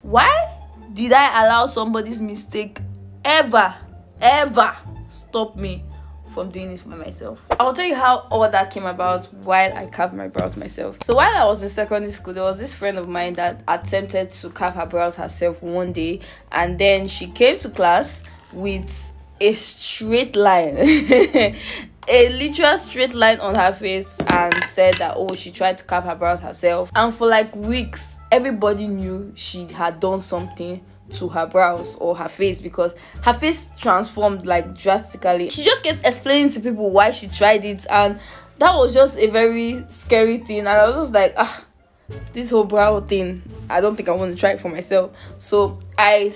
why did I allow somebody's mistake ever stop me from doing it for myself? I'll tell you how all that came about while I carved my brows myself. So while I was in secondary school, there was this friend of mine that attempted to carve her brows herself one day, and then she came to class with a straight line a literal straight line on her face, and said that, oh, she tried to carve her brows herself, and for like weeks everybody knew she had done something to her brows or her face, because her face transformed like drastically. She just kept explaining to people why she tried it, and that was just a very scary thing. And I was just like, this whole brow thing, I don't think I want to try it for myself. So I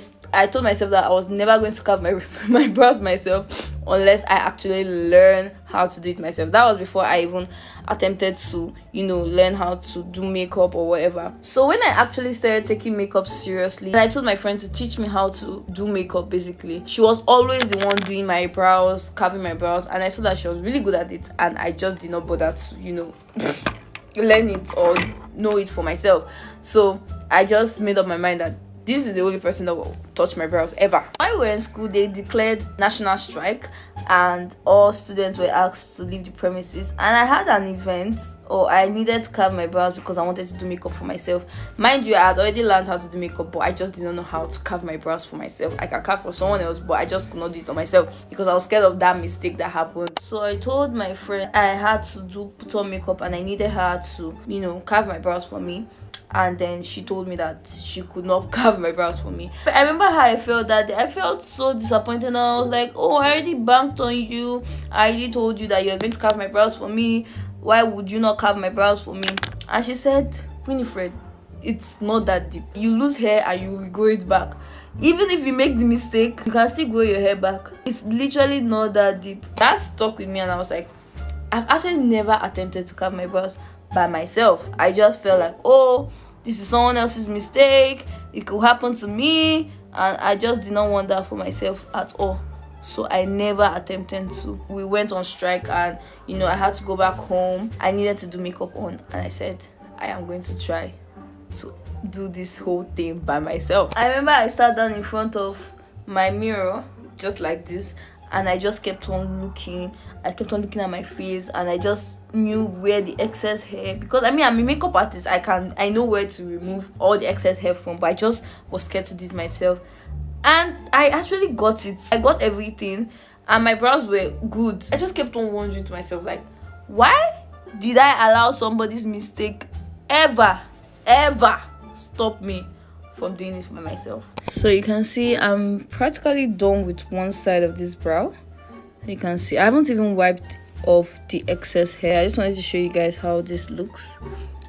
told myself that I was never going to carve my brows myself unless I actually learn how to do it myself. That was before I even attempted to, learn how to do makeup or whatever. So when I actually started taking makeup seriously, and I told my friend to teach me how to do makeup, basically, she was always the one doing my brows, carving my brows, and I saw that she was really good at it, and I just did not bother to, learn it or know it for myself. So I just made up my mind that this is the only person that will touch my brows ever. While we were in school, they declared national strike and all students were asked to leave the premises, and I had an event, or I needed to carve my brows because I wanted to do makeup for myself. Mind you, I had already learned how to do makeup, but I just did not know how to carve my brows for myself. I can carve for someone else, but I just could not do it on myself because I was scared of that mistake that happened. So I told my friend I had to put on makeup and I needed her to, carve my brows for me. And then she told me that she could not carve my brows for me. But I remember how I felt that day. I felt so disappointed, and I was like, oh, I already banked on you. I already told you that you're going to carve my brows for me. Why would you not carve my brows for me? And she said, Winifred, it's not that deep. You lose hair and you will grow it back. Even if you make the mistake, you can still grow your hair back. It's literally not that deep. That stuck with me, and I was like, I've actually never attempted to carve my brows by myself. I just felt like, oh, this is someone else's mistake, it could happen to me, and I just did not want that for myself at all. So I never attempted to. We went on strike, and I had to go back home. I needed to do makeup on, and I said I am going to try to do this whole thing by myself. I remember I sat down in front of my mirror just like this, and I just kept on looking. I kept on looking at my face, and I just knew where the excess hair, because I'm a makeup artist, I know where to remove all the excess hair from, but I just was scared to do it myself. And I actually got it. I got everything, and my brows were good. I just kept on wondering to myself, like, why did I allow somebody's mistake ever stop me from doing it for myself? So you can see I'm practically done with one side of this brow. You can see I haven't even wiped off the excess hair. I just wanted to show you guys how this looks,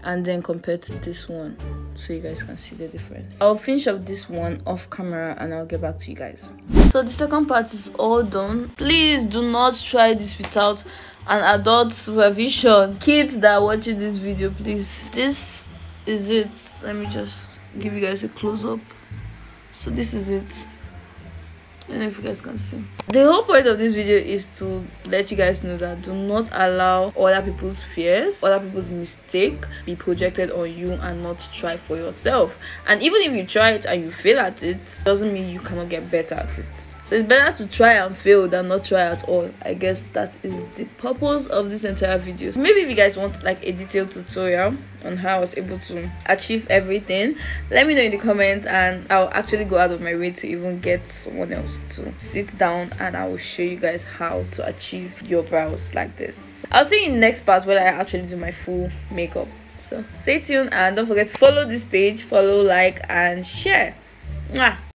and then compared to this one, so you guys can see the difference. I'll finish off this one off camera and I'll get back to you guys. So the second part is all done. Please do not try this without an adult supervision. Kids that are watching this video, please, this is it. Let me just give you guys a close-up. So this is it. I don't know if you guys can see. The whole point of this video is to let you guys know that do not allow other people's fears, other people's mistake be projected on you, and not try for yourself. And even if you try it and you fail at it, doesn't mean you cannot get better at it. So it's better to try and fail than not try at all. I guess that is the purpose of this entire video. So maybe if you guys want like a detailed tutorial on how I was able to achieve everything, let me know in the comments, and I'll actually go out of my way to even get someone else to sit down, and I will show you guys how to achieve your brows like this. I'll see you in the next part where I actually do my full makeup. So stay tuned, and don't forget to follow this page, follow, like, and share. Mwah.